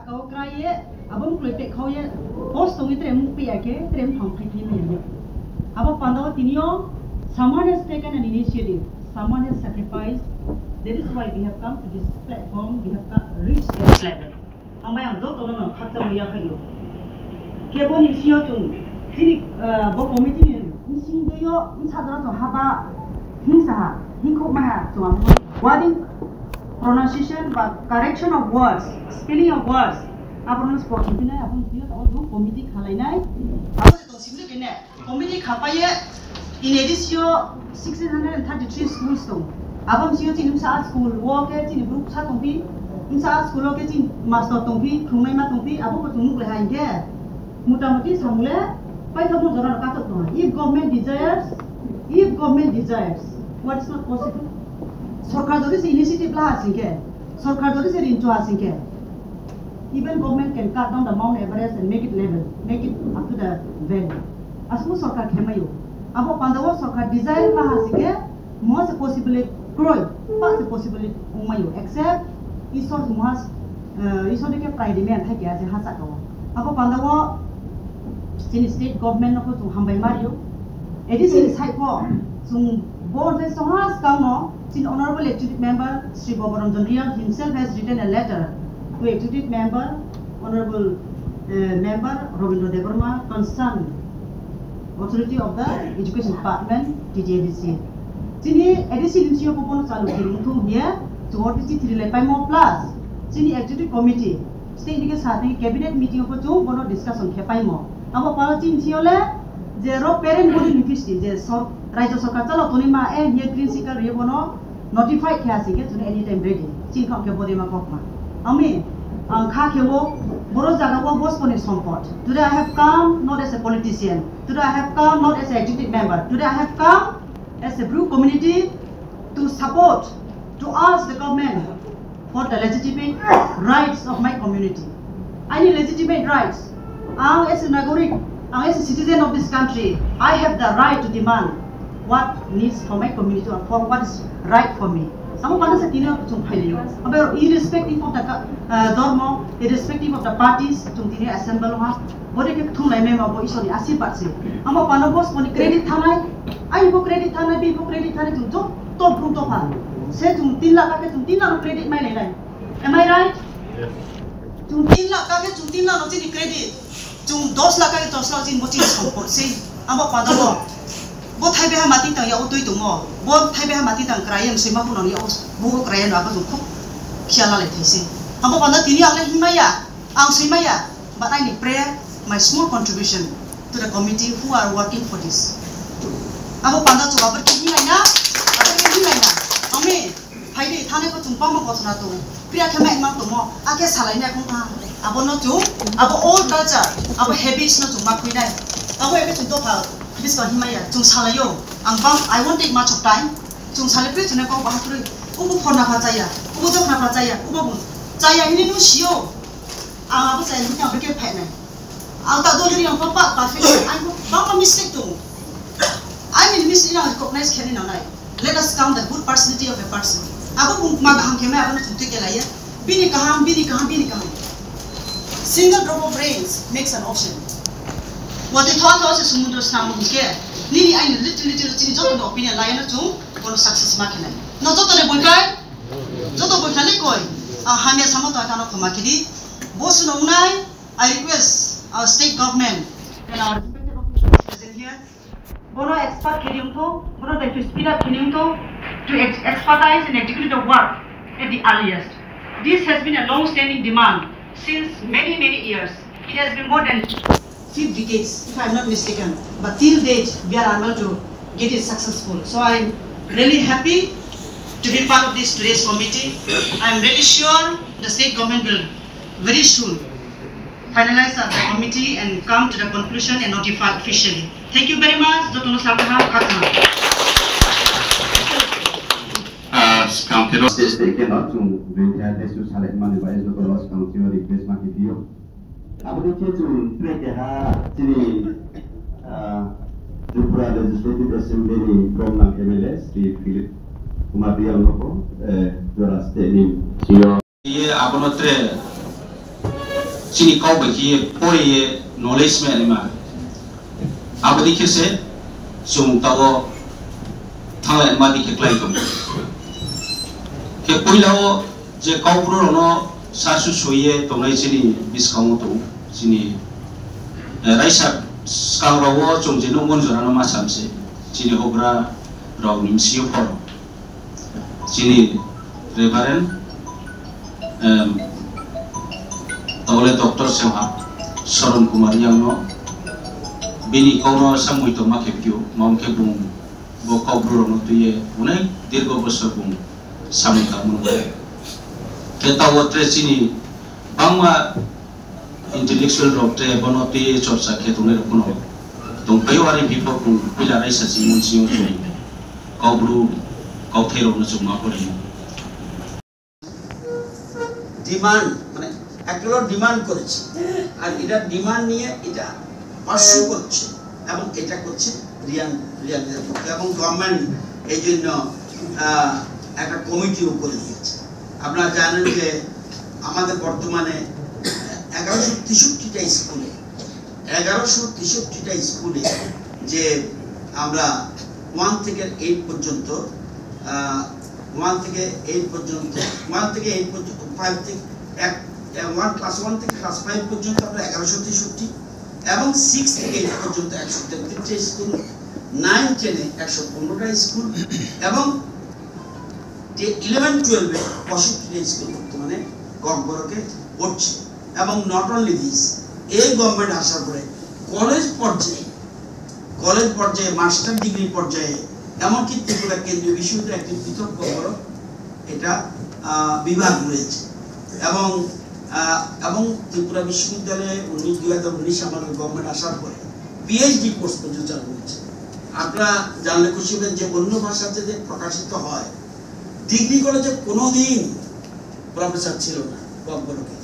kau kaya abang kulit kau ye post tu itu emu pi ake terem thong pi ni abang pandau tinio someone has taken an initiative, someone has sacrificed. That is why we have come to this platform. We have reached this level. Amai ang dot orang nak kata mulia kayu. Kebon isiyo tu, jadi bo committee ni isi dia insadra tu haba hingsa hingkop mah tu am wording pronunciation but correction of words, spelling of words. Apun sport ni na apun dia tu do committee khalai nai. Apun tu simple kene committee khapaye in addition 633 schools tu. Abang siyo cini saat school, walk cini group saat tungpi, saat school ke cini master tungpi, khungai ma tungpi, abang bertemu lehai ke, mudah-mudah semula, pai kamu jangan kata tu. If government desires, what is not possible? Sarkar jadi se initiative lah singke, sarkar jadi se rincu singke. Even government can cut down the Mount Everest and make it level, make it up to the valley. Asmu sarkar khemayu. Abang pandawa sarkar desire lah singke, most possibility. Grow, pas possibility umayu. Except isor muas, isor deke pride me antha kya je hasa kawa. Apa pandawa state government ko tu hambai mariyo. Edisi side ko, sung board le sohas kamo. Sin honorable executive member Sri Bobaranjan Rial himself has written a letter to executive member honorable member Robindra Devarma concerned authority of the education department TTADC. Sini edisi dimsio popono salu kiruntu here to what is it lepai mo plus sini executive committee state dike sathi cabinet meeting ko chu bono discussion khepai mo abo pala chin siole zero parent body university je sor rajya sarkar chalo tonima e here green signal re bono notify kya sike june anytime ready chin kham ke body ma kokma ami kha khebo boro jaga bo bos pone sampot today I have come not as a politician, today I have come not as a executive member, today I have come as a group community to support, to ask the government for the legitimate rights of my community. I need legitimate rights. As a Nagarik, as a citizen of this country, I have the right to demand what needs for my community or for what is right for me. Some of us are irrespective of the dharma, irrespective of the parties, assemble. Bodi ke thung lai mem abo isori asipat se amo panobos poni credit thanai ai bo credit thanai bi bo credit thanai tum jo to bru to pha se tum 3 lakh ka ke tum 3 lakh credit mai lai am I right? Yes. Tum 3 lakh ka ke tum 3 lakh no chi credit tum 10 lakh ka ke 10 lakh chi mo chi sampot se amo panobo bo thai be ha mati tang ya utoi tum mo bo thai be ha mati tang krayam se ma hunong ya bo krayan aba tum khop khiala lai thise amo panda tini ang le himaya ang simaya but I need prayer, my small contribution to the committee who are working for this. Abo panda chu abar kini laina, ame phaide thane ko chungpa ma bosna to. Priya khama imang to mo, ake salai na khong abo no chu, abo old culture, abo habits no chungma khuinai. Abo ebe chung to pha, this one himaya chung salayo. Ang bang I won't take much of time. Chung salapre chune ko bahaturi. Ubu phona pha chaya, ubu jok na pha chaya, ubu chaya ini nu sio. Abo sai ni ang beke pha nai. Ang tak dulu yang papa perfect. Bapa mistake tu. I mean mistake yang recognize kini nanai. Let us count the good personality of a person. Aku pun maga ham kemai aku nak tunjuk kelai ya. Bini kaham. Single drop of rains makes an ocean. Waktu thought se semudra sama buke. Ni I little cini jodoh opinion lain tu kono success makin. No jodoh le bukai. Jodoh bukai le koi. Hamnya sama tu akan aku makidi. Bos nongai. I request our state government and our respected officials present here, bono expert kiriungto, bono to speed up kiriungto to expertise and execute the work at the earliest. This has been a long-standing demand since many years. It has been more than 5 decades, if I am not mistaken. But till date, we are unable to get it successful. So I am really happy to be part of this today's committee. I am really sure the state government will very soon finalize the committee and come to the conclusion and notify officially. Thank you very much. Dr. Sabaha Khatna. County State taken out to bring the to select money by the Ross County or replace market deal. I would like to break a Tini Tripura Legislative Assembly from MLS, the Philip Kumabia Loko, Dora Stadium. sini kau bagi pori knowledge me anima abadi kese sung tawo thanglai ma di keklai tum ke poilao je kau bro no sasu soye tongai sini biskang tu sini raisa skang rawo chung je nongon jora no masamse sini obra raw nimsiu for sini Reverend oleh Dr. Seha Sharon Kumar yang no bini kau no samui to makepju mom ke bung bo kau bro no tuye unek dirgo bosor bung samui kamu kita wotre sini bangma intellectual rokte bono tuye chorsa ke tune kuno tong payawari people bung pila raisa simun siung tui kau bro kau thero no chuma kori demand মানে একটা demand করেছে আর এটা demand নিয়ে এটা pursue করছে এবং এটা করছে রিয়ালিটির পক্ষে এবং গভর্নমেন্ট এই জন্য একটা কমিটিও করে দিয়েছে আপনারা জানেন যে আমাদের বর্তমানে 1163টা স্কুলে যে আমরা 1 থেকে 8 পর্যন্ত 1 থেকে 8 পর্যন্ত 5 থেকে 1 ক্লাস 1 থেকে ক্লাস 5 পর্যন্ত আমরা 1163 এবং 6 থেকে 8 পর্যন্ত 133টা স্কুল 9 10 এ 115টা স্কুল এবং 11 12 এ 65টা স্কুল বর্তমানে গড়বড়কে পড়ছে এবং নট অনলি দিস এই গভর্নমেন্ট আসার পরে কলেজ পর্যায়ে মাস্টার ডিগ্রি পর্যায়ে এমনকি ত্রিপুরা কেন্দ্রীয় বিশ্ববিদ্যালয়ের একটি পৃথক গড় এটা বিভাগ রয়েছে এবং ত্রিপুরা বিশ্ববিদ্যালয়ে 2019 আমাদের গভর্নমেন্ট আসার পরে পিএইচডি কোর্স পর্যন্ত চালু হয়েছে আপনারা জানলে খুশি হবেন যে অন্য ভাষাতে যে প্রকাশিত হয় ডিগ্রি কলেজে কোনোদিন প্রফেসর ছিল না গভর্নমেন্টে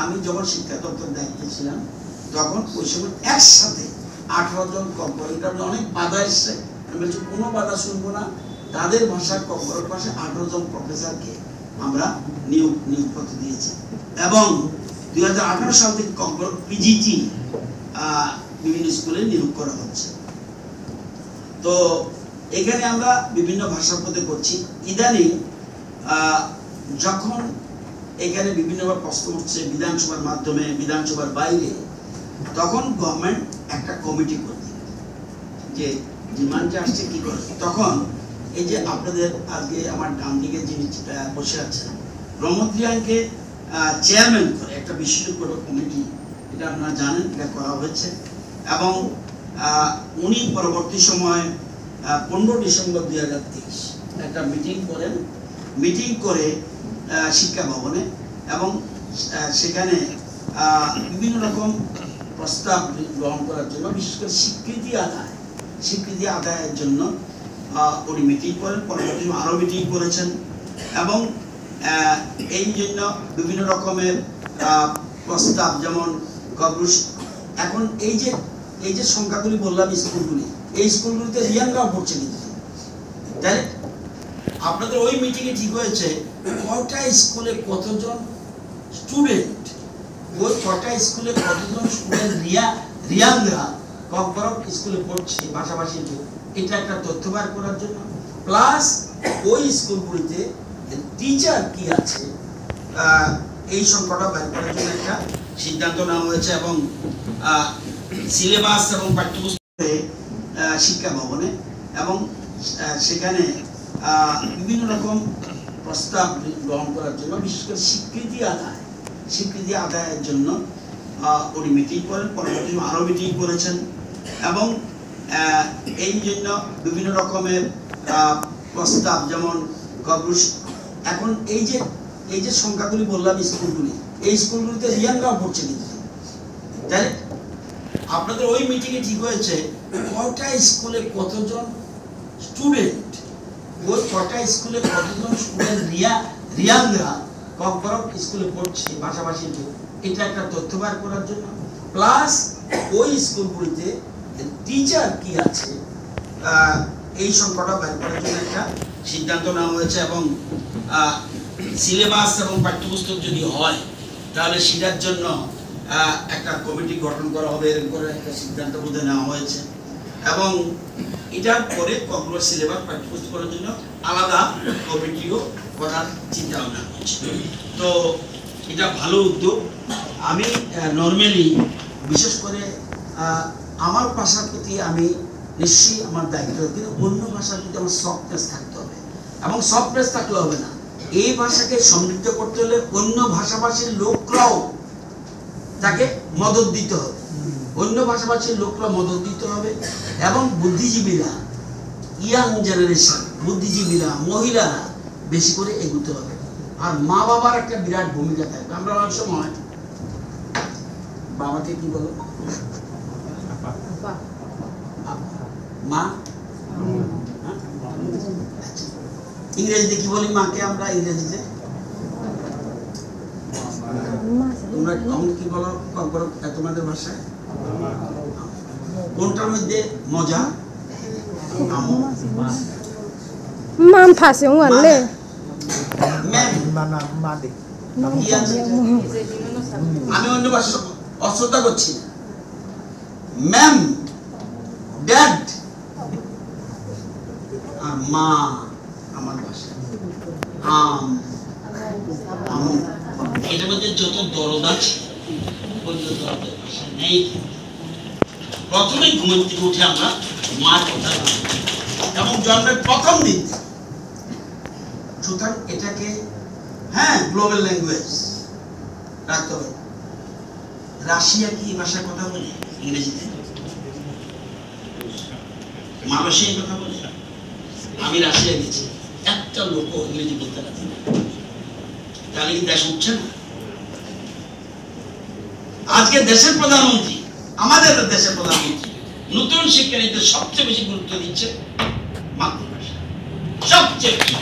আমি যখন শিক্ষা দপ্তর দায়িত্বে ছিলাম তখন ওই সময় একসাথে 18 জন গভর্নমেন্ট অনেক বাধা এসছে আমি বলছি কোনো বাধা শুনবো না তাদের ভাষার গভর্নমেন্ট পাশে 18 জন প্রফেসরকে আমরা নিয়োগ করতে দিয়েছি এবং 2018 সাল থেকে পিজিটি বিভিন্ন স্কুলে নিয়োগ করা হচ্ছে তো এখানে আমরা বিভিন্ন ভাষার মধ্যে করছি ইদানিং যখন এখানে বিভিন্নবার প্রশ্ন উঠছে বিধানসভার মাধ্যমে বিধানসভার বাইরে তখন গভর্নমেন্ট একটা কমিটি করে দিল যে ডিমান্ড আসছে কি করে তখন এই যে আপনাদের আজকে আমার ডান দিকে যিনি বসে আছেন ব্রহ্মত্রিয়ানকে চেয়ারম্যান করে একটা বিশেষজ্ঞ কমিটি এটা আপনারা জানেন এটা করা হয়েছে এবং উনি পরবর্তী সময় 15 ডিসেম্বর 2023 একটা মিটিং করে শিক্ষা ভবনে এবং সেখানে বিভিন্ন রকম প্রস্তাব গ্রহণ করার জন্য বিশেষ করে স্বীকৃতি আদায়ের জন্য উনি মিটিং করেন পরবর্তী আরও মিটিং করেছেন এবং এই জন্য বিভিন্ন রকমের প্রস্তাব যেমন এখন এই যে সংখ্যাগুলি বললাম স্কুলগুলি এই স্কুলগুলিতে রিয়ানরাও পড়ছে কিন্তু তাই আপনাদের ওই মিটিংয়ে ঠিক হয়েছে কয়টা স্কুলে কতজন স্টুডেন্ট ওই কয়টা স্কুলে কতজন স্টুডেন্ট রিয়ানরা কম স্কুলে পড়ছে পাশাপাশি এটা একটা তথ্য বার করার জন্য প্লাস ওই স্কুলগুলিতে টিচার কি আছে এই সংখ্যাটা বের করার জন্য একটা সিদ্ধান্ত নেওয়া হয়েছে এবং সিলেবাস এবং পাঠ্যপুস্তকে শিক্ষা ভবনে এবং সেখানে বিভিন্ন রকম প্রস্তাব গ্রহণ করার জন্য বিশেষ করে স্বীকৃতি আদায়ের জন্য উনি মিটিং করেন পরবর্তী আরও মিটিং করেছেন এবং এই জন্য বিভিন্ন রকমের প্রস্তাব যেমন এখন এই যে সংখ্যাগুলি বললাম স্কুলগুলি এই স্কুলগুলিতে রিয়ানরাও পড়ছে কিন্তু তাই আপনাদের ওই মিটিংয়ে ঠিক হয়েছে কয়টা স্কুলে কতজন স্টুডেন্ট ওই কয়টা স্কুলে কতজন স্টুডেন্ট রিয়ানরা কম স্কুলে পড়ছে পাশাপাশি এটা একটা তথ্য বার করার জন্য প্লাস ওই স্কুলগুলিতে টিচার কি আছে এই সংখ্যাটা বের করার জন্য একটা সিদ্ধান্ত নেওয়া হয়েছে এবং সিলেবাস এবং পাঠ্যপুস্তক যদি হয় তাহলে সেটার জন্য একটা কমিটি গঠন করা হবে এরকম করে একটা সিদ্ধান্ত বোধহয় নেওয়া হয়েছে এবং এটার পরে কখনো সিলেবাস পাঠ্যপুস্তক করার জন্য আলাদা কমিটিও করার চিন্তা ভাবনা করছি। তো এটা ভালো উদ্যোগ। আমি নর্মালি বিশেষ করে আমার ভাষার প্রতি আমি নিশ্চয়ই আমার দায়িত্ব, কিন্তু অন্য ভাষার প্রতি আমার সফটনেস থাকতে হবে এবং সফটনেস থাকলে হবে না। এই ভাষাকে সমৃদ্ধ করতে হলে অন্য ভাষাভাষীর লোকরাও তাকে মদত দিতে হবে, অন্য ভাষাভাষীর লোকরা মদত দিতে হবে এবং বুদ্ধিজীবীরা, ইয়াং জেনারেশন বুদ্ধিজীবীরা, মহিলারা বেশি করে এগুতে হবে। আর মা বাবার একটা বিরাট ভূমিকা থাকবে। আমরা অনেক সময় বাবাকে কি বলো, মা, ইংরেজিতে কি বলি মাকে আমরা? ইংরেজিতে তোমরা কি বলো তোমাদের ভাষায়? কোনটার মধ্যে মজা? Mam phase ngale. আমি অন্য ভাষা অশ্রদ্ধা করছি না। ম্যাম, ড্যাড আর মা আমার ভাষা। এটার মধ্যে যত দরদ আছে অন্য দরদের ভাষা নেই। প্রথমেই ঘুম থেকে উঠে আমরা মার কথা বলি এবং জন্মের প্রথম দিন। সুতরাং এটাকে গ্লোবাল ল্যাঙ্গুয়েজ রাখতে হবে। রাশিয়া কি ভাষায় কথা বলে? ইংরেজিতে। মালয়েশিয়ায় কথা বলে? আমি রাশিয়া গেছি, একটা লোক ইংরেজি বলতে পারে না। তাহলে কি দেশ উঠছে না? আজকে দেশের প্রধানমন্ত্রী, আমাদের দেশের প্রধানমন্ত্রী নতুন শিক্ষানীতিতে সবচেয়ে বেশি গুরুত্ব দিচ্ছে মাতৃভাষা, সবচেয়ে বেশি।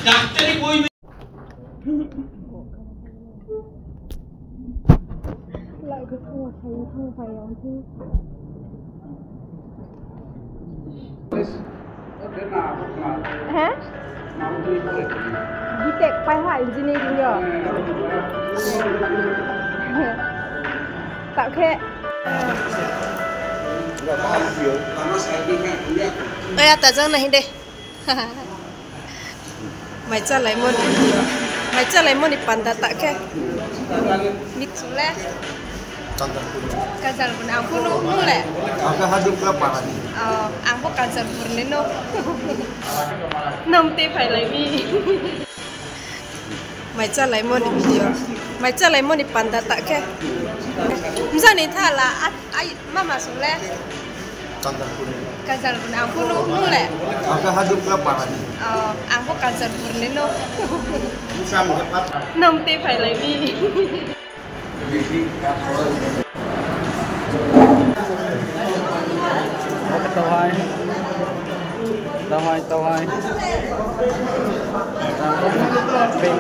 ডাক্তারি বই Lại cái thua phải ông chứ. Hả? Đi tẹt quay lại gì này đi nhở? Tạo khe. Ê, tờ dân này đi. Mày cho lấy một, mày cho lấy một đi bàn tạ tạ khe. Mít xuống lẹ. Kazal pun aku nunggu leh. Aku hadap kelapa ni. Aku kazal pun nino. Nanti phải lấy đi. Mày cho lấy một video. Mày cho lấy một đi bàn tạ tạ khe. Sao này thà là ai mama xuống leh. Kazal pun aku nunggu leh. Aku hadap kelapa ni. Aku kazal pun nino. Sama kelapa. Nanti phải lấy đi. Tàu hai bên